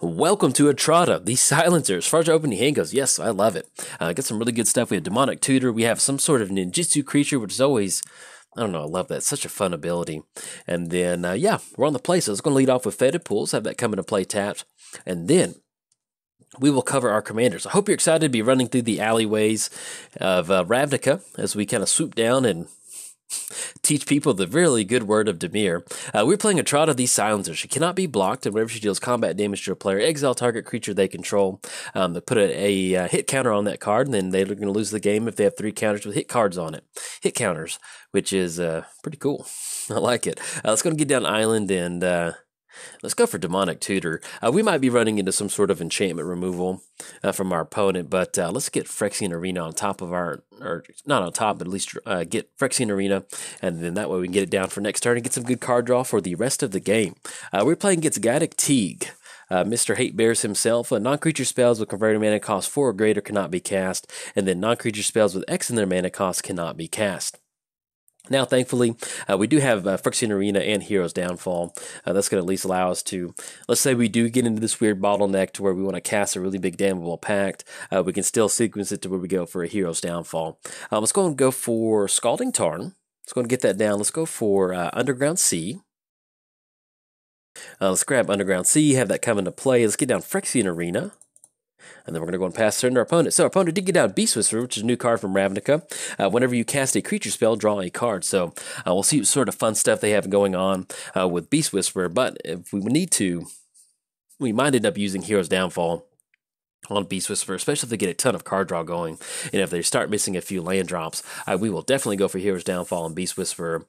Welcome to Etrata, the silencer. As far as opening hand goes, yes, I love it. Got some really good stuff. We have Demonic Tutor. We have some sort of ninjutsu creature, which is always, I don't know, I love that. Such a fun ability. And then, yeah, we're on the play. So it's going to lead off with Fetid Pools, have that come into play tapped. And then we will cover our commanders. I hope you're excited to be running through the alleyways of Ravnica as we kind of swoop down and teach people the really good word of Dimir. We're playing Etrata the Silencer. She cannot be blocked, and whenever she deals combat damage to a player, exile target creature they control. They put a hit counter on that card, and then they're going to lose the game if they have 3 counters with hit cards on it. Hit counters, which is pretty cool. I like it. Let's go and get down Island and let's go for Demonic Tutor. We might be running into some sort of enchantment removal from our opponent, but let's get Phyrexian Arena on top of our, or not on top, but at least get Phyrexian Arena, and then that way we can get it down for next turn and get some good card draw for the rest of the game. We're playing against Gaddock Teague. Mr. Hate Bears himself. Non-creature spells with converted mana cost 4 or greater cannot be cast, and then non-creature spells with X in their mana cost cannot be cast. Now, thankfully, we do have Phyrexian Arena and Hero's Downfall. That's going to at least allow us to, let's say we do get into this weird bottleneck to where we want to cast a really big damnable pact, we can still sequence it to where we go for a Hero's Downfall. Let's go and go for Scalding Tarn. Let's go and get that down. Let's go for Underground Sea. Let's grab Underground Sea, have that come into play. Let's get down Phyrexian Arena. And then we're going to go and pass turn to our opponent. So our opponent did get out Beast Whisperer, which is a new card from Ravnica. Whenever you cast a creature spell, draw a card. So we'll see what sort of fun stuff they have going on with Beast Whisperer. But if we need to, we might end up using Hero's Downfall on Beast Whisperer, especially if they get a ton of card draw going. And if they start missing a few land drops, we will definitely go for Hero's Downfall and Beast Whisperer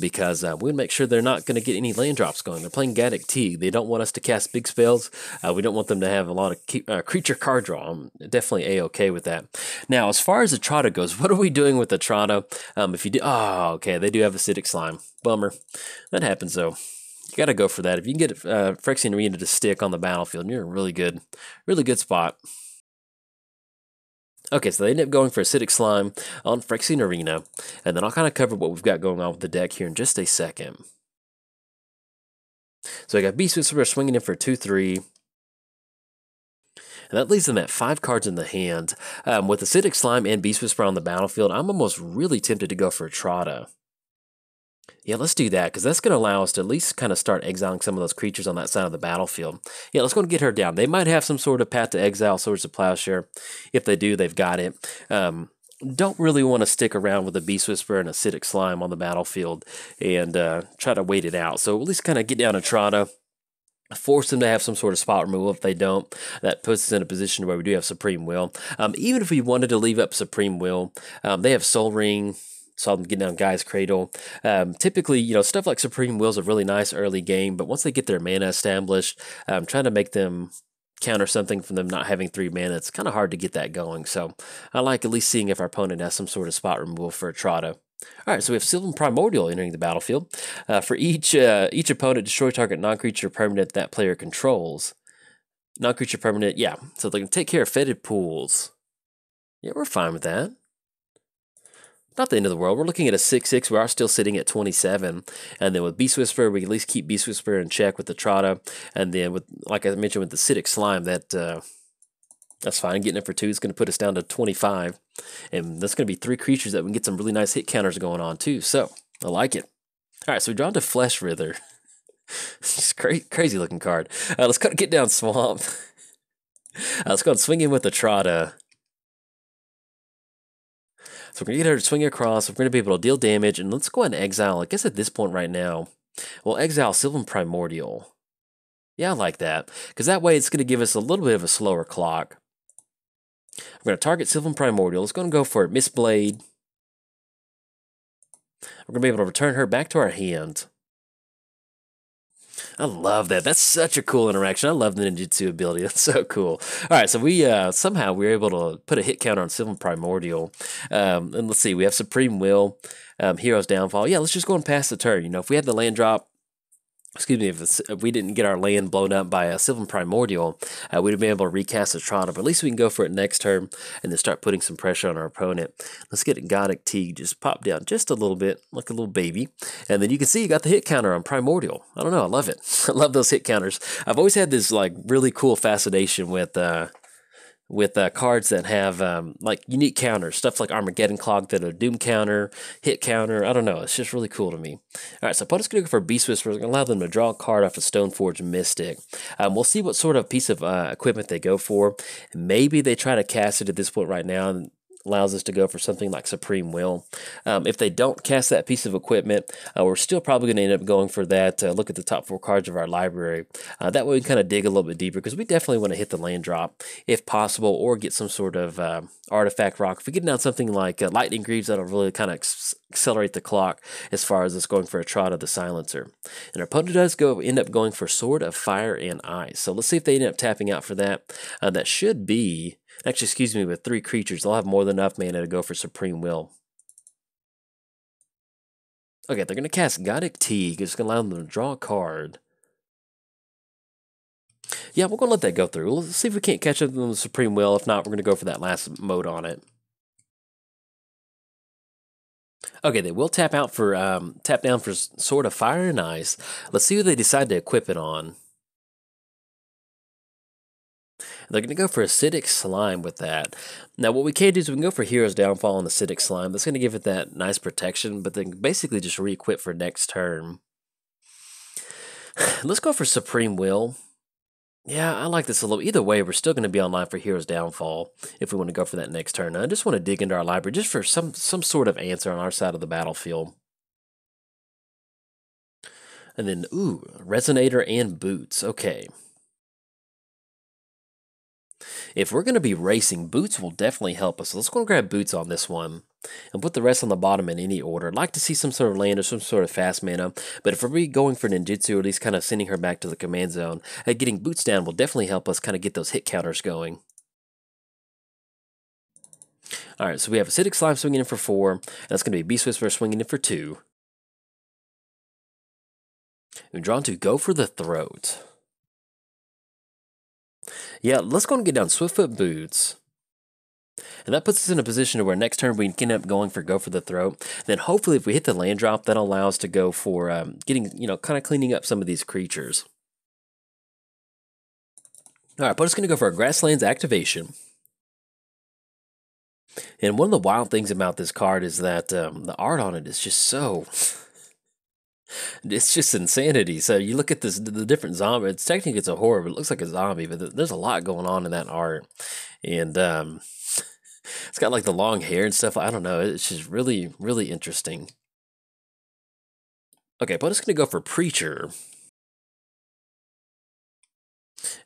because we'll make sure they're not going to get any land drops going. They're playing Gaddock Teague. They don't want us to cast big spells. We don't want them to have a lot of creature card draw. I'm definitely A-okay with that. Now, as far as Etrata goes, what are we doing with Etrata? If you do, oh, okay, they do have Acidic Slime. Bummer. That happens, though. You got to go for that. If you can get Phyrexian Arena to stick on the battlefield, you're in a really good spot. Okay, so they end up going for Acidic Slime on Phyrexian Arena, and then I'll kind of cover what we've got going on with the deck here in just a second. So I got Beast Whisperer swinging in for 2/3. And that leaves them at 5 cards in the hand. With Acidic Slime and Beast Whisperer on the battlefield, I'm almost really tempted to go for Etrata. Yeah, let's do that, because that's going to allow us to at least kind of start exiling some of those creatures on that side of the battlefield. Yeah, let's go and get her down. They might have some sort of path to exile, Swords of Plowshare. If they do, they've got it. Don't really want to stick around with a Beast Whisperer and Acidic Slime on the battlefield and try to wait it out. So at least kind of get down Etrata, force them to have some sort of spot removal. If they don't, that puts us in a position where we do have Supreme Will. Even if we wanted to leave up Supreme Will, they have Soul Ring. Saw them get down Guy's Cradle. Typically, stuff like Supreme Will is a really nice early game, but once they get their mana established, trying to make them counter something from them not having 3 mana, it's kind of hard to get that going. So I like at least seeing if our opponent has some sort of spot removal for Etrata. All right, so we have Sylvan Primordial entering the battlefield. For each opponent, destroy target non-creature permanent that player controls. Non-creature permanent, yeah. So they can take care of Fetid Pools. Yeah, we're fine with that. Not the end of the world. We're looking at a 6/6. We are still sitting at 27. And then with Beast Whisperer, we can at least keep Beast Whisperer in check with the Etrata. And then, with, like I mentioned, with the Acidic Slime, that's fine. Getting it for 2 is going to put us down to 25. And that's going to be 3 creatures that we can get some really nice hit counters going on, too. So, I like it. All right, so we draw into Flesh Writher. It's a crazy looking card. Let's go get down Swamp. Let's go and swing in with the Etrata. So we're going to get her to swing across, we're going to be able to deal damage, and let's go ahead and exile, I guess at this point right now, we'll exile Sylvan Primordial. Yeah, I like that, because that way it's going to give us a little bit of a slower clock. We're going to target Sylvan Primordial, let's go for it, Mistblade. We're going to be able to return her back to our hand. I love that. That's such a cool interaction. I love the ninjutsu ability. That's so cool. All right, so we somehow we were able to put a hit counter on Sylvan Primordial. And let's see, we have Supreme Will, Hero's Downfall. Yeah, let's just go and pass the turn. If we had the land drop, excuse me, if we didn't get our land blown up by a Sylvan Primordial, we'd have been able to recast Etrata, but at least we can go for it next turn and then start putting some pressure on our opponent. Let's get Gothic Tea, just pop down just a little bit, like a little baby, and then you can see you got the hit counter on Primordial. I don't know, I love it. I love those hit counters. I've always had this like really cool fascination with cards that have like unique counters, stuff like Armageddon Clock that are Doom counter, hit counter. I don't know. It's just really cool to me. All right, so opponent's going to go for Beast Whisperer. We're going to allow them to draw a card off a Stoneforge Mystic. We'll see what sort of piece of equipment they go for. Maybe they try to cast it at this point right now and allows us to go for something like Supreme Will. If they don't cast that piece of equipment, we're still probably going to end up going for that. Look at the top 4 cards of our library. That way we can kind of dig a little bit deeper because we definitely want to hit the land drop if possible, or get some sort of artifact rock. If we get down something like Lightning Greaves, that'll really kind of accelerate the clock as far as us going for Etrata the Silencer. And our opponent does end up going for Sword of Fire and Ice. So let's see if they end up tapping out for that. That should be... Actually, excuse me, with 3 creatures, they'll have more than enough mana to go for Supreme Will. Okay, they're going to cast Gothic Tea. It's going to allow them to draw a card. Yeah, we're going to let that go through. Let's see if we can't catch up on the Supreme Will. If not, we're going to go for that last mode on it. Okay, they will tap out for tap down for Sword of Fire and Ice. Let's see who they decide to equip it on. They're going to go for Acidic Slime with that. Now, what we can do is we can go for Hero's Downfall on the Acidic Slime. That's going to give it that nice protection, but then basically just re-equip for next turn. Let's go for Supreme Will. Yeah, I like this a little. Either way, we're still going to be online for Hero's Downfall if we want to go for that next turn. I just want to dig into our library just for some sort of answer on our side of the battlefield. And then, ooh, Resonator and Boots. Okay. If we're going to be racing, Boots will definitely help us. So let's go and grab Boots on this one and put the rest on the bottom in any order. I'd like to see some sort of land or some sort of fast mana, but if we're going for Ninjutsu, or at least kind of sending her back to the command zone, getting Boots down will definitely help us kind of get those hit counters going. All right, so we have Acidic Slime swinging in for 4, and that's going to be Beast Whisperer swinging in for 2. We're drawn to go for the throat. Yeah, let's go and get down Swiftfoot Boots. And that puts us in a position where next turn we can end up going for go for the throat. Then hopefully if we hit the land drop, that'll allow us to go for getting, kind of cleaning up some of these creatures. All right, but it's going to go for a Grasslands activation. And one of the wild things about this card is that the art on it is just so... It's just insanity. So you look at the different zombie. It's technically it's a horror, but it looks like a zombie. But there's a lot going on in that art, and it's got like the long hair and stuff. I don't know. It's just really, really interesting. Okay, but it's gonna go for Preacher,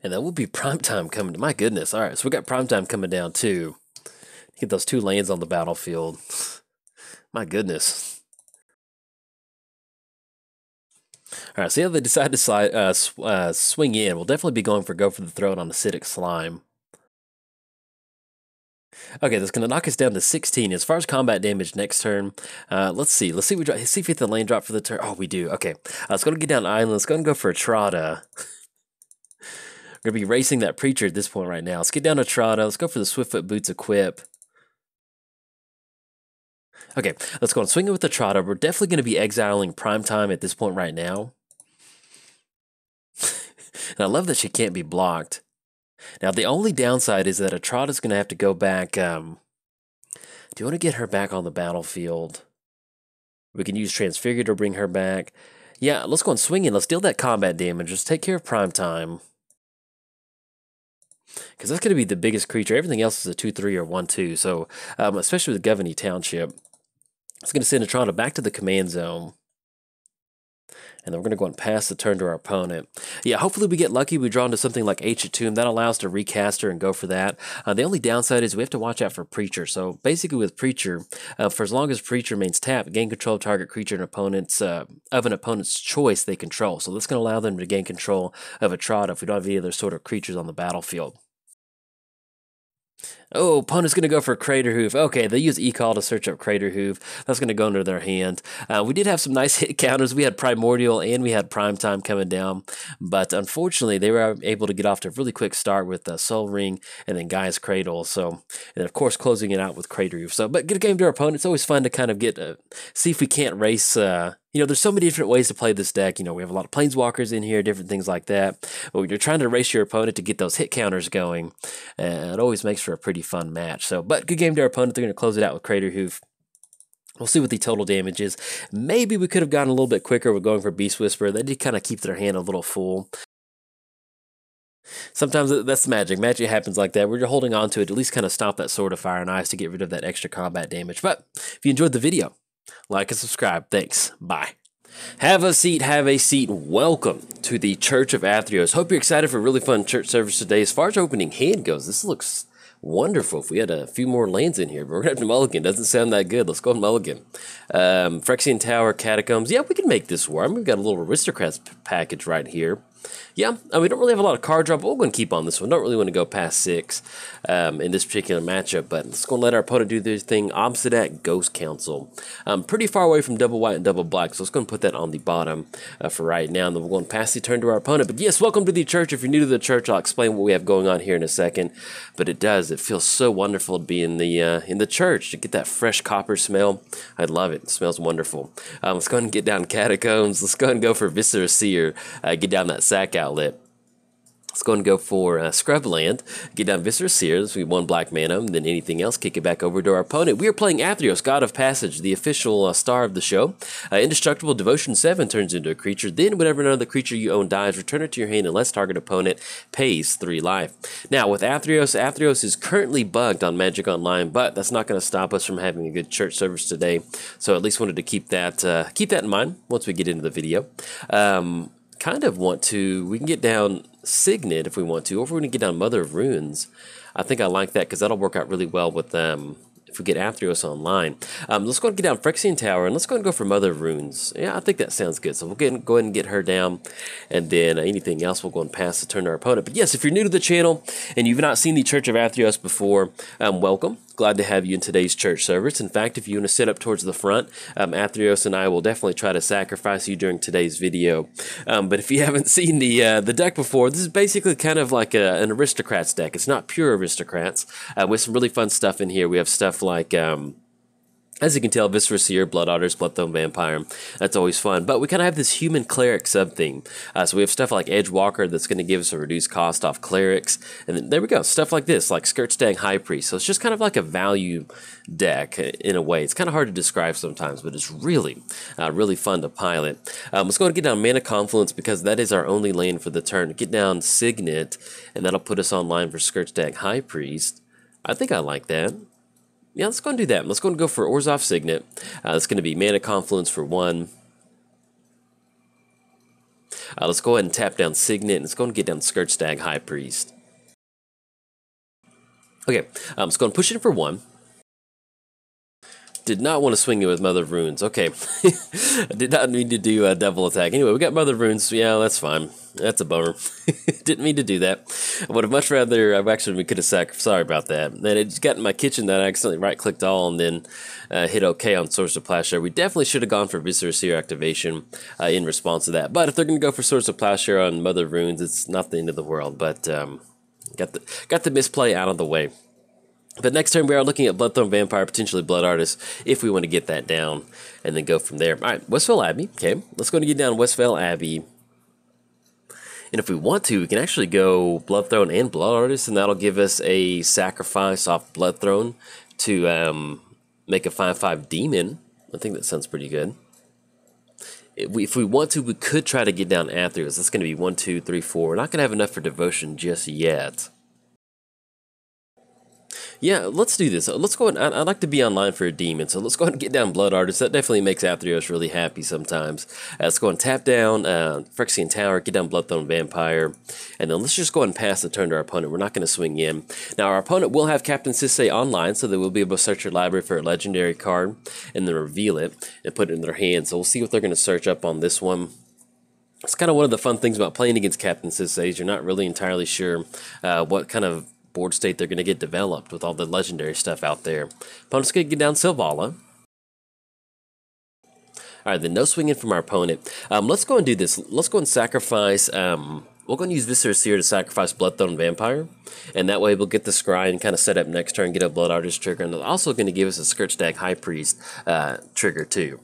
and that will be Primetime coming. My goodness. All right, so we got Primetime coming down too. Get those 2 lands on the battlefield. My goodness. All right, so yeah, they decide to swing in. We'll definitely be going for go for the throat on Acidic Slime. Okay, that's going to knock us down to 16. As far as combat damage next turn, let's see. Let's see if we hit the land drop for the turn. Oh, we do. Okay, let's go to get down Island. Let's go and go for Etrata. We're going to be racing that Preacher at this point right now. Let's get down to Etrata. Let's go for the Swiftfoot Boots equip. Okay, let's go and swing it with the Etrata. We're definitely going to be exiling Primetime at this point right now. And I love that she can't be blocked. Now, the only downside is that Etrata's going to have to go back. Do you want to get her back on the battlefield? We can use Transfigure to bring her back. Yeah, let's go and swing in. Let's deal that combat damage. Let's take care of Primetime. Because that's going to be the biggest creature. Everything else is a 2/3 or 1/2. So, especially with Governey Township, it's going to send Etrata back to the command zone. And then we're going to go and pass the turn to our opponent. Yeah, hopefully we get lucky. We draw into something like Ancient Tomb. That allows us to recast her and go for that. The only downside is we have to watch out for Preacher. So basically with Preacher, for as long as Preacher remains tapped, gain control of target creature and of an opponent's choice they control. So that's going to allow them to gain control of Etrata if we don't have any other sort of creatures on the battlefield. Oh, opponent's going to go for Crater Hoof. Okay, they use E-Call to search up Crater Hoof. That's going to go under their hand. We did have some nice hit counters. We had Primordial and we had Prime Time coming down. But unfortunately, they were able to get off to a really quick start with Soul Ring and then Gaia's Cradle. So, and of course, closing it out with Crater Hoof. So, but good game to our opponent. It's always fun to kind of get, see if we can't race, you know, there's so many different ways to play this deck. You know, we have a lot of Planeswalkers in here, different things like that. But when you're trying to race your opponent to get those hit counters going, it always makes for a pretty fun match. So, but good game to our opponent. They're going to close it out with Crater Hoof. We'll see what the total damage is. Maybe we could have gone a little bit quicker with going for Beast Whisperer. They did kind of keep their hand a little full. Sometimes that's magic. Magic happens like that. We're holding on to it to at least kind of stop that Sword of Fire and Ice to get rid of that extra combat damage. But if you enjoyed the video, like and subscribe. Thanks. Bye. Have a seat, have a seat. Welcome to the Church of Athreos. Hope you're excited for a really fun church service today. As far as opening hand goes, this looks wonderful. If we had a few more lands in here, but we're going to have to mulligan. Doesn't sound that good. Let's go mulligan. Phyrexian Tower, Catacombs. Yeah, we can make this work. We've got a little Aristocrats package right here. Yeah, we don't really have a lot of card draw, but we're going to keep on this one. Don't really want to go past 6 in this particular matchup, but let's go and let our opponent do their thing. Obsidian Ghost Council. Pretty far away from double white and double black, so let's go and put that on the bottom for right now, and then we're going to pass the turn to our opponent. But yes, welcome to the church. If you're new to the church, I'll explain what we have going on here in a second, but it feels so wonderful to be in the church, to get that fresh copper smell. I love it. It smells wonderful. Let's go ahead and get down Catacombs. Let's go ahead and go for Viscera Seer. Get down that sack outlet. Let's go and go for Scrubland, get down Viscera Seer. This will be 1 black mana, and then anything else, kick it back over to our opponent. We are playing Athreos, God of Passage, the official star of the show. Indestructible Devotion 7 turns into a creature. Then whenever another creature you own dies, return it to your hand unless target opponent pays 3 life. Now with Athreos, Athreos is currently bugged on Magic Online, but that's not going to stop us from having a good church service today. So at least wanted to keep that in mind once we get into the video. Kind of want to, we can get down Signet if we want to, or if we're going to get down Mother of Runes. I think I like that because that'll work out really well with if we get Athreos online. Let's go and get down Phyrexian Tower, and let's go and go for Mother of Runes. Yeah, I think that sounds good. So we'll go ahead and get her down, and then anything else we'll go and pass the turn to our opponent. But yes, if you're new to the channel and you've not seen the Church of Athreos before, welcome. Glad to have you in today's church service. In fact, if you want to sit up towards the front, Athreos and I will definitely try to sacrifice you during today's video. But if you haven't seen the deck before, this is basically kind of like an Aristocrats deck. It's not pure Aristocrats. With some really fun stuff in here. We have stuff like as you can tell, Viscera Seer, Blood Otters, Bloodthorn Vampire. That's always fun. But we kind of have this human cleric sub-theme. So we have stuff like Edgewalker that's going to give us a reduced cost off clerics. And then there we go. Stuff like this, like Skirtstag High Priest. So it's just kind of like a value deck in a way. It's kind of hard to describe sometimes, but it's really, really fun to pilot. Let's go and get down Mana Confluence because that is our only lane for the turn. Get down Signet, and that'll put us online for Skirtstag High Priest. I think I like that. Yeah, let's go and do that. Let's go and go for Orzhov Signet. It's going to be Mana Confluence for 1. Let's go ahead and tap down Signet, and let's go and get down Skirtstag High Priest. Okay, let's go and push it for 1. Did not want to swing it with Mother of Runes. Okay, did not need to do a double attack. Anyway, we got Mother of Runes. Yeah, that's fine. That's a bummer. Didn't mean to do that. I would have much rather, we could have sacrificed. Sorry about that. And it just got in my kitchen that I accidentally right-clicked all and then hit OK on Source of Plowshare. We definitely should have gone for Viscera Seer activation in response to that. But if they're going to go for Source of Plowshare on Mother of Runes, it's not the end of the world. But got the misplay out of the way. But next turn, we are looking at Bloodthorn Vampire, potentially Blood Artist, if we want to get that down, and then go from there. All right, Westvale Abbey. Okay, let's go and get down Westvale Abbey. And if we want to, we can actually go Bloodthrone and Blood Artist, and that'll give us a sacrifice off Bloodthrone to make a 5/5 Demon. I think that sounds pretty good. If we want to, we could try to get down Athreos. That's going to be 1, 2, 3, 4. We're not going to have enough for Devotion just yet. Yeah, let's do this. Let's go. I'd like to be online for a demon, so let's go ahead and get down Blood Artist. That definitely makes Athreos really happy sometimes. Let's go and tap down Phyrexian Tower, get down Bloodthorn Vampire, and then let's just go ahead and pass the turn to our opponent. We're not going to swing in. Now, our opponent will have Captain Sisay online, so they will be able to search your library for a legendary card and then reveal it and put it in their hand. So we'll see what they're going to search up on this one. It's kind of one of the fun things about playing against Captain Sisay. You're not really entirely sure what kind of board state they're going to get developed with all the legendary stuff out there. Opponent's going to get down Selvala. Alright, then no swinging from our opponent. Let's go and do this. Let's go and sacrifice... we're going to use Viscera Seer to sacrifice Bloodthorn Vampire, and that way we'll get the Scry and kind of set up next turn, get a Blood Artist trigger, and they're also going to give us a Scourge-Stag High Priest trigger too.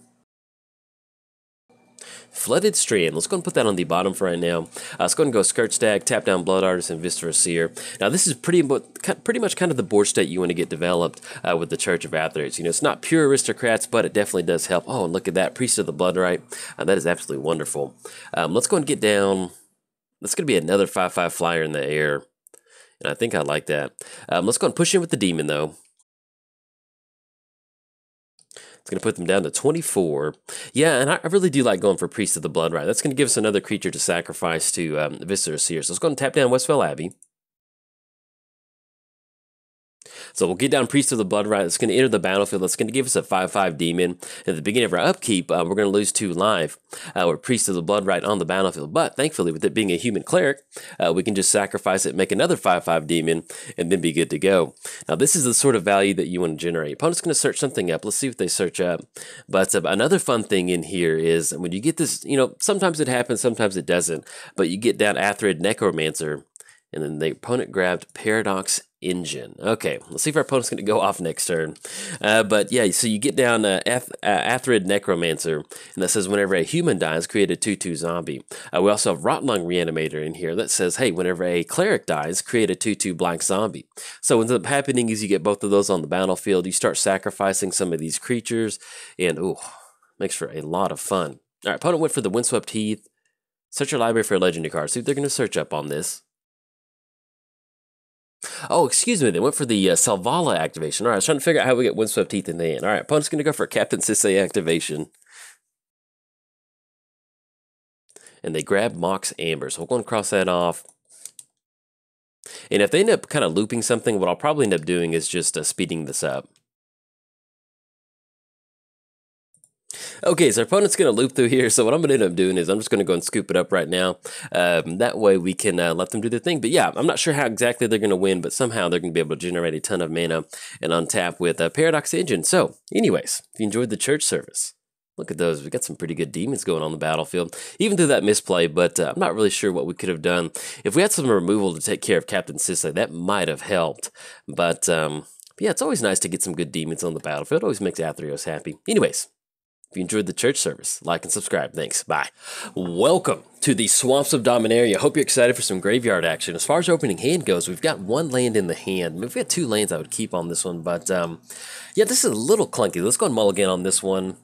Flooded Strand. Let's go and put that on the bottom for right now. Let's go and go Scourge-Stag, tap down Blood Artist, and Viscera Seer. Now this is pretty much kind of the board state you want to get developed with the Church of Athreos. You know, it's not pure aristocrats, but it definitely does help. Oh, and look at that, Priest of the Bloodright. That is absolutely wonderful. Let's go and get down. That's going to be another 5/5 flyer in the air, and I think I like that. Let's go and push in with the Demon, though. It's going to put them down to 24. Yeah, and I really do like going for Priest of the Bloodright. That's going to give us another creature to sacrifice to Viscera Seer. So let's go and tap down Westfell Abbey. So we'll get down Priest of the Bloodright. It's going to enter the battlefield. That's going to give us a 5/5 demon. At the beginning of our upkeep, we're going to lose 2 life with Priest of the Bloodright on the battlefield. But thankfully, with it being a human cleric, we can just sacrifice it, make another 5/5 demon, and then be good to go. Now, this is the sort of value that you want to generate. Opponent's going to search something up. Let's see what they search up. But another fun thing in here is when you get this, you know, sometimes it happens, sometimes it doesn't. But you get down Athreos Necromancer, and then the opponent grabbed Paradox Engine. Okay, let's see if our opponent's going to go off next turn. But yeah, so you get down Athreos Necromancer, and that says whenever a human dies, create a 2/2 zombie. We also have Rotlung Reanimator in here that says, hey, whenever a cleric dies, create a 2/2 black zombie. So what ends up happening is you get both of those on the battlefield. You start sacrificing some of these creatures, and ooh, makes for a lot of fun. All right, opponent went for the Windswept Heath. Search your library for a legendary card. See if they're going to search up on this. Oh, excuse me, they went for the Selvala activation. All right, I was trying to figure out how we get Windswept Heath in the end. All right, opponent's going to go for Captain Sisay activation. And they grab Mox Amber, so we're going to cross that off. And if they end up kind of looping something, what I'll probably end up doing is just speeding this up. Okay, so our opponent's going to loop through here, so what I'm going to end up doing is I'm just going to go and scoop it up right now. That way we can let them do their thing. But yeah, I'm not sure how exactly they're going to win, but somehow they're going to be able to generate a ton of mana and untap with Paradox Engine. So, anyways, if you enjoyed the church service, look at those. We got some pretty good demons going on the battlefield, even through that misplay, but I'm not really sure what we could have done. If we had some removal to take care of Captain Sisay, that might have helped. But yeah, it's always nice to get some good demons on the battlefield. It always makes Athreos happy. Anyways, if you enjoyed the church service, like and subscribe. Thanks. Bye. Welcome to the Swamps of Dominaria. Hope you're excited for some graveyard action. As far as opening hand goes, we've got 1 land in the hand. I mean, if we had 2 lands, I would keep on this one. But yeah, this is a little clunky. Let's go and mulligan on this one.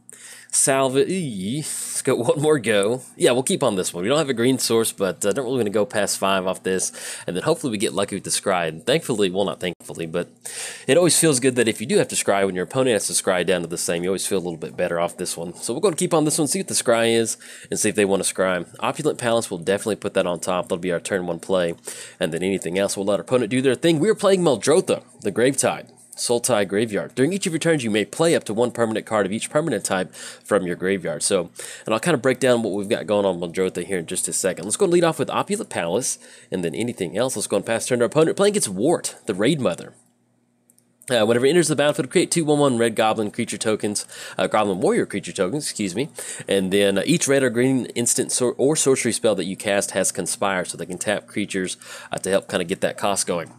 Salvage. Let's go one more go. Yeah, we'll keep on this one. We don't have a green source, but I don't really want to go past 5 off this. And then hopefully we get lucky with the scry. And thankfully, well, not thankfully, but it always feels good that if you do have to scry, when your opponent has to scry down to the same, you always feel a little bit better off this one. So we're going to keep on this one, see what the scry is, and see if they want to scry. Opulent Palace, will definitely put that on top. That'll be our turn 1 play. And then anything else, we'll let our opponent do their thing. We're playing Muldrotha, the Gravetide. Sultai Graveyard. During each of your turns, you may play up to 1 permanent card of each permanent type from your graveyard. So, and I'll kind of break down what we've got going on with Muldrotha here in just a second. Let's go and lead off with Opulent Palace, and then anything else. Let's go and pass turn to our opponent. Playing against Wart, the Raid Mother. Whenever it enters the battlefield, create 2/1/1 red goblin creature tokens, goblin warrior creature tokens, excuse me, and then each red or green instant or sorcery spell that you cast has Conspire, so they can tap creatures to help kind of get that cost going.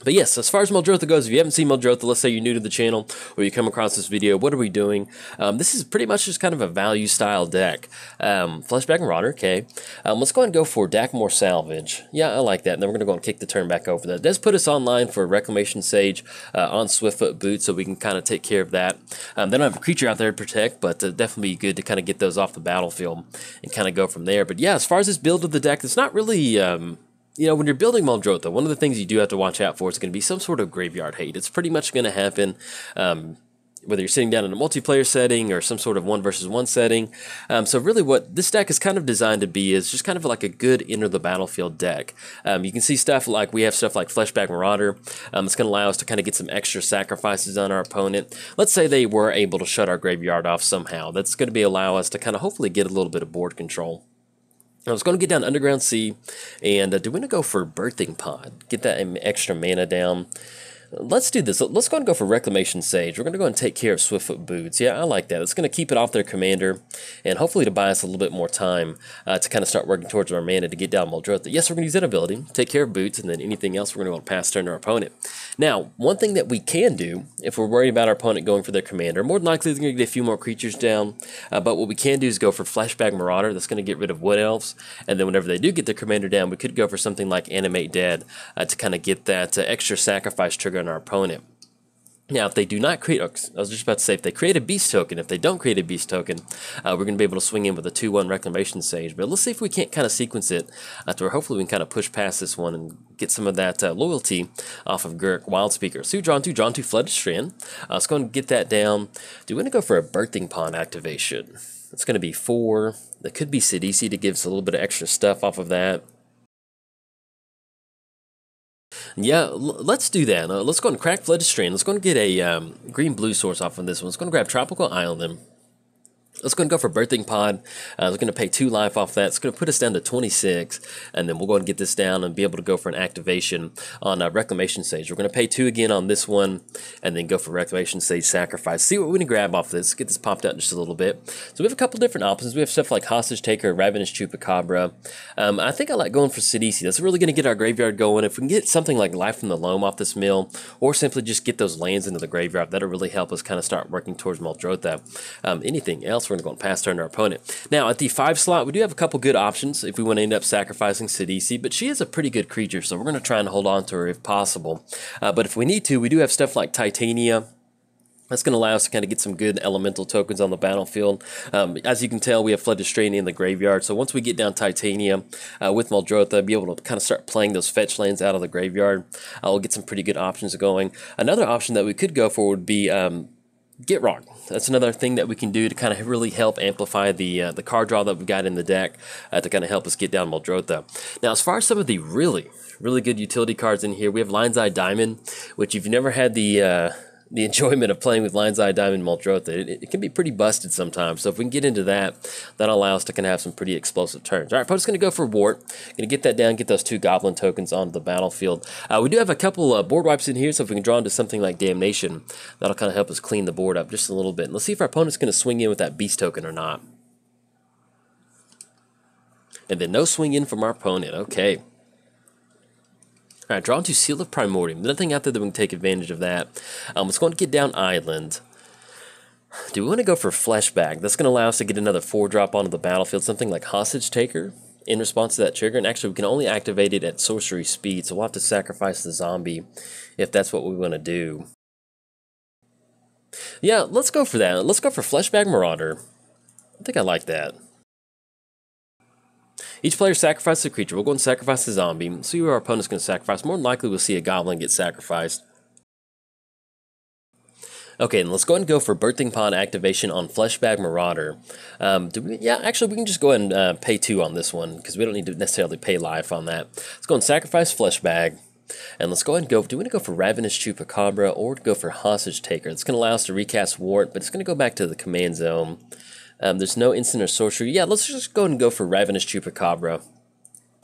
But yes, as far as Muldrotha goes, if you haven't seen Muldrotha, let's say you're new to the channel or you come across this video, what are we doing? This is pretty much just kind of a value style deck. Fleshback Marauder, okay. Let's go ahead and go for Dakmor Salvage. Yeah, I like that. And then we're going to go and kick the turn back over that. It does put us online for Reclamation Sage on Swiftfoot Boot, so we can kind of take care of that. They don't have a creature out there to protect, but definitely good to kind of get those off the battlefield and kind of go from there. But yeah, as far as this build of the deck, it's not really... you know, when you're building Muldrotha, one of the things you do have to watch out for is going to be some sort of graveyard hate. It's pretty much going to happen whether you're sitting down in a multiplayer setting or some sort of 1 versus 1 setting. So really what this deck is kind of designed to be is just kind of like a good enter the battlefield deck. You can see stuff like, we have stuff like Fleshback Marauder. It's going to allow us to kind of get some extra sacrifices on our opponent. Let's say they were able to shut our graveyard off somehow. That's going to allow us to kind of hopefully get a little bit of board control. I was going to get down Underground Sea, and do we want to go for Birthing Pod? Get that extra mana down. Let's do this. Let's go and go for Reclamation Sage. We're going to go and take care of Swiftfoot Boots. Yeah, I like that. It's going to keep it off their commander, and hopefully to buy us a little bit more time to kind of start working towards our mana to get down Muldrotha. Yes, we're going to use that ability, take care of Boots, and then anything else we're going to want to pass turn to our opponent. Now, one thing that we can do, if we're worried about our opponent going for their commander, more than likely they're going to get a few more creatures down, but what we can do is go for Flashback Marauder. That's going to get rid of Wood Elves, and then whenever they do get their commander down, we could go for something like Animate Dead to kind of get that extra sacrifice trigger on our opponent. Now, if they do not create, I was just about to say, if they create a beast token, if they don't create a beast token, we're going to be able to swing in with a 2-1 Reclamation Sage. But let's see if we can't kind of sequence it to where hopefully we can kind of push past this one and get some of that loyalty off of Gurk Wildspeaker. So drawn two Flooded Strand. Let's go and get that down. Do we want to go for a Birthing Pond activation? It's going to be 4. That could be Sidisi to give us a little bit of extra stuff off of that. Yeah, let's do that. Let's go and crack Flooded Strand. Let's go and get a green-blue source off of this one. Let's go and grab Tropical Island. Let's go and go for Birthing Pod. We're going to pay 2 life off that. It's going to put us down to 26, and then we'll go and get this down and be able to go for an activation on Reclamation Sage. We're going to pay 2 again on this one, and then go for Reclamation Sage Sacrifice. See what we can grab off this. Get this popped out just a little bit. So we have a couple different options. We have stuff like Hostage Taker, Ravenous Chupacabra. I think I like going for Sidisi. That's really going to get our graveyard going. If we can get something like Life from the Loam off this mill, or simply just get those lands into the graveyard, that'll really help us kind of start working towards Muldrotha. Anything else, we're going to go and pass turn to our opponent. Now, at the 5 slot, we do have a couple good options if we want to end up sacrificing Sidisi, but she is a pretty good creature, so we're going to try and hold on to her if possible. But if we need to, we do have stuff like Titania. That's going to allow us to kind of get some good elemental tokens on the battlefield. As you can tell, we have Flooded Strand in the graveyard, so once we get down Titania with Muldrotha, be able to kind of start playing those fetch lands out of the graveyard, we'll get some pretty good options going. Another option that we could go for would be Get Rock. That's another thing that we can do to kind of really help amplify the card draw that we've got in the deck to kind of help us get down Muldrotha. Now, as far as some of the really good utility cards in here, we have Lion's Eye Diamond, which if you've never had the enjoyment of playing with Lion's Eye Diamond Muldrotha, it can be pretty busted sometimes. So if we can get into that, that'll allow us to kind of have some pretty explosive turns. All right, folks, going to go for Wart. Going to get that down, get those 2 Goblin tokens onto the battlefield. We do have a couple board wipes in here, so if we can draw into something like Damnation, that'll kind of help us clean the board up just a little bit. And let's see if our opponent's going to swing in with that Beast token or not. And then no swing in from our opponent. Okay. All right, drawn to Seal of Primordium. Nothing out there that we can take advantage of that. Let's go and get down Island. Do we want to go for Fleshback? That's going to allow us to get another 4-drop onto the battlefield, something like Hostage Taker in response to that trigger. And actually, we can only activate it at sorcery speed, so we'll have to sacrifice the zombie if that's what we want to do. Yeah, let's go for that. Let's go for Fleshback Marauder. I think I like that. Each player sacrifices a creature. We'll go and sacrifice the zombie. See who our opponent's going to sacrifice. More than likely, we'll see a goblin get sacrificed. Okay, and let's go ahead and go for Birthing Pond activation on Fleshback Marauder. Actually, we can just go ahead and pay 2 on this one, because we don't need to necessarily pay life on that. Let's go and sacrifice Fleshbag. And let's go ahead and go. Do we want to go for Ravenous Chupacabra or go for Hostage Taker? It's going to allow us to recast Wart, but it's going to go back to the command zone. There's no instant or sorcery. Yeah, let's just go ahead and go for Ravenous Chupacabra.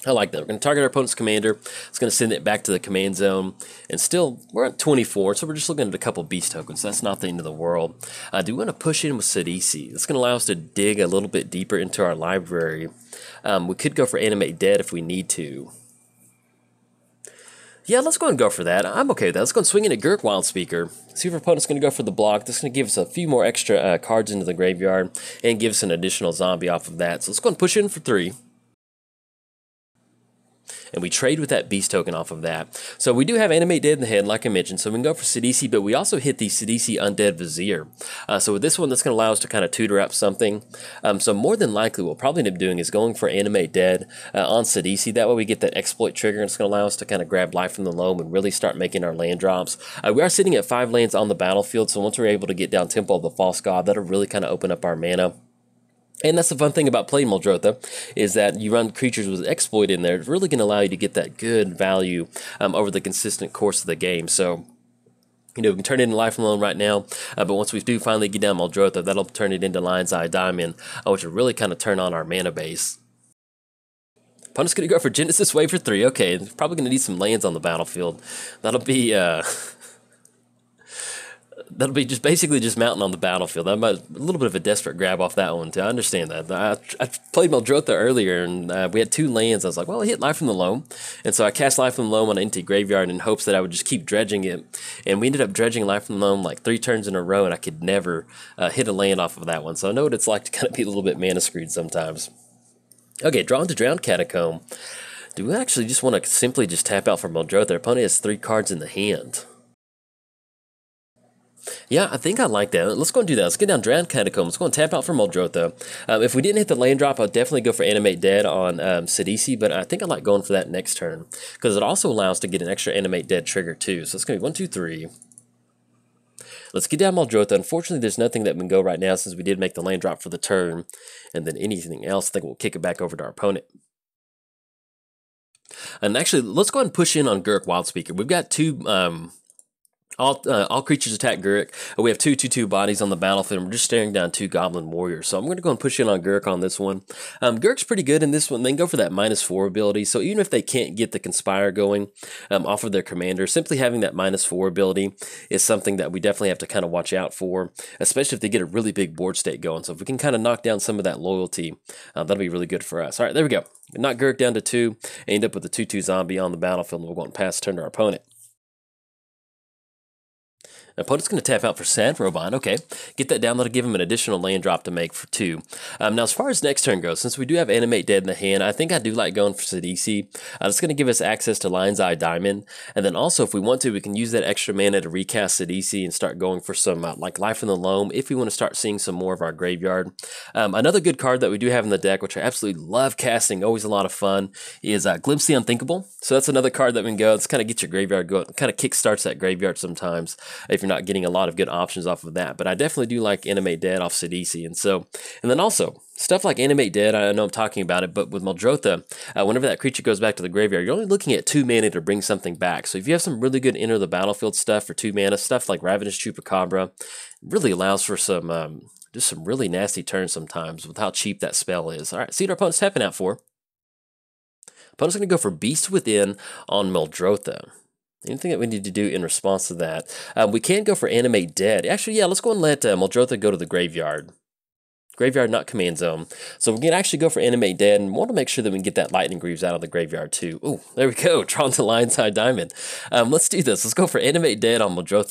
I like that. We're going to target our opponent's commander. It's going to send it back to the command zone. And still, we're at 24, so we're just looking at a couple beast tokens. So that's not the end of the world. Do we want to push in with Sidisi? That's going to allow us to dig a little bit deeper into our library. We could go for Animate Dead if we need to. Yeah, let's go and go for that. I'm okay with that. Let's go and swing in at Gurk Wildspeaker. See if our opponent's going to go for the block. This is going to give us a few more extra cards into the graveyard and give us an additional zombie off of that. So let's go and push in for 3. And we trade with that beast token off of that. So we do have Animate Dead in the head, like I mentioned. So we can go for Sidisi, but we also hit the Sidisi Undead Vizier. So with this one, that's going to allow us to kind of tutor up something. So more than likely, what we'll probably end up doing is going for Animate Dead on Sidisi. That way we get that exploit trigger, and it's going to allow us to kind of grab Life from the Loam and really start making our land drops. We are sitting at 5 lands on the battlefield, so once we're able to get down Temple of the False God, that'll really kind of open up our mana. And that's the fun thing about playing Muldrotha, is that you run creatures with exploit in there. It's really going to allow you to get that good value over the consistent course of the game. So, you know, we can turn it into Life Alone right now, but once we do finally get down Muldrotha, that'll turn it into Lion's Eye Diamond, which will really kind of turn on our mana base. Opponent's going to go for Genesis Wave for 3. Okay, probably going to need some lands on the battlefield. That'll be that'll be just basically just mountain on the battlefield. That might a little bit of a desperate grab off that one too. I understand that. I played Muldrotha earlier, and we had 2 lands. I was like, well, I hit Life from the Loam, and so I cast Life from the Loam on an empty graveyard in hopes that I would just keep dredging it. And we ended up dredging Life from the Loam like 3 turns in a row, and I could never hit a land off of that one. So I know what it's like to kind of be a little bit mana screwed sometimes. Okay, drawn to Drowned Catacomb. Do we actually just want to simply just tap out for Muldrotha? Their opponent has 3 cards in the hand. Yeah, I think I like that. Let's go and do that. Let's get down Drowned Catacomb. Let's go and tap out for Muldrotha. If we didn't hit the land drop, I'd definitely go for Animate Dead on Sidisi, but I think I like going for that next turn because it also allows to get an extra Animate Dead trigger too. So it's going to be 1, 2, 3. Let's get down Muldrotha. Unfortunately, there's nothing that can go right now since we did make the land drop for the turn. And then anything else, I think we'll kick it back over to our opponent. And actually, let's go ahead and push in on Gurk Wildspeaker. We've got 2... All creatures attack Gurk. We have 2/2/2 bodies on the battlefield, and we're just staring down 2 Goblin Warriors. So I'm going to go and push in on Gurk on this one. Gurk's pretty good in this one. They can go for that -4 ability. So even if they can't get the Conspire going off of their commander, simply having that -4 ability is something that we definitely have to kind of watch out for, especially if they get a really big board state going. So if we can kind of knock down some of that loyalty, that'll be really good for us. All right, there we go. Knock Gurk down to 2, end up with a 2/2 zombie on the battlefield, and we'll go and pass turn to our opponent. Opponent's going to tap out for Sad Robot. Okay, get that down. That'll give him an additional land drop to make for 2. Now, as far as next turn goes, since we do have Animate Dead in the hand, I think I do like going for Sidisi. It's going to give us access to Lion's Eye Diamond. And then also, if we want to, we can use that extra mana to recast Sidisi and start going for some like Life in the Loam if we want to start seeing some more of our graveyard. Another good card that we do have in the deck, which I absolutely love casting, always a lot of fun, is Glimpse the Unthinkable. So that's another card that we can go. It's kind of get your graveyard going, kind of kickstarts that graveyard sometimes if you're not getting a lot of good options off of that. But I definitely do like Animate Dead off Sidisi. And then also, stuff like Animate Dead, I know I'm talking about it, but with Muldrotha, whenever that creature goes back to the graveyard, you're only looking at 2 mana to bring something back. So if you have some really good enter the battlefield stuff for 2 mana, stuff like Ravenous Chupacabra, really allows for some just some really nasty turns sometimes with how cheap that spell is. All right, see what our opponent's tapping out for. Opponent's going to go for Beast Within on Muldrotha. Anything that we need to do in response to that? We can go for Animate Dead. Actually, yeah, let's go and let Muldrotha go to the graveyard. Graveyard, not command zone. So we can actually go for Animate Dead and want to make sure that we can get that Lightning Greaves out of the graveyard too. Oh, there we go. Drawn to Lion's Eye Diamond. Let's do this. Let's go for Animate Dead on Muldrotha.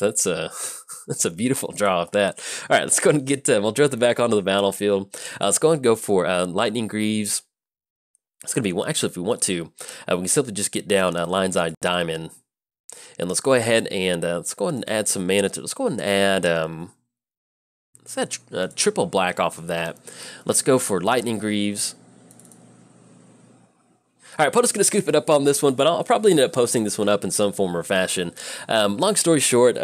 That's a beautiful draw of that. All right, let's go and get Muldrotha back onto the battlefield. Let's go and go for Lightning Greaves. It's going to be, actually, if we want to, we can simply just get down Lion's Eye Diamond. And let's go ahead and let's go ahead and add some mana to. Let's go ahead and add let's add triple black off of that. Let's go for Lightning Greaves. All right, opponent's going to scoop it up on this one, but I'll probably end up posting this one up in some form or fashion. Long story short,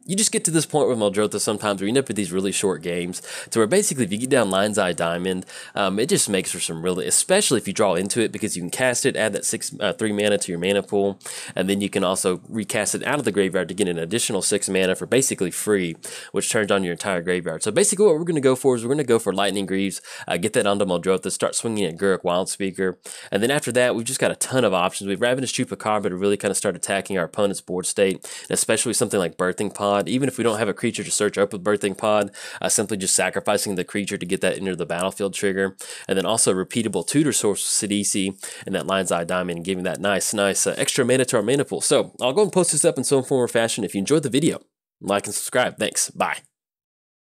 you just get to this point with Muldrotha sometimes where you end up with these really short games to where basically if you get down Lion's Eye Diamond, it just makes for some really, especially if you draw into it because you can cast it, add that 3 mana to your mana pool, and then you can also recast it out of the graveyard to get an additional 6 mana for basically free, which turns on your entire graveyard. So basically what we're going to go for is we're going to go for Lightning Greaves, get that onto Muldrotha, start swinging at Gurk Wildspeaker, and then after that we've just got a ton of options. We have Ravenous Chupacabra to really kind of start attacking our opponent's board state, and especially something like Birthing Pod. Even if we don't have a creature to search up with Birthing Pod, simply just sacrificing the creature to get that into the battlefield trigger, and then also repeatable tutor source Sidisi and that Lion's Eye Diamond, and giving that nice extra mana to our mana pool. So I'll go and post this up in some form or fashion. If you enjoyed the video, like and subscribe. Thanks. Bye.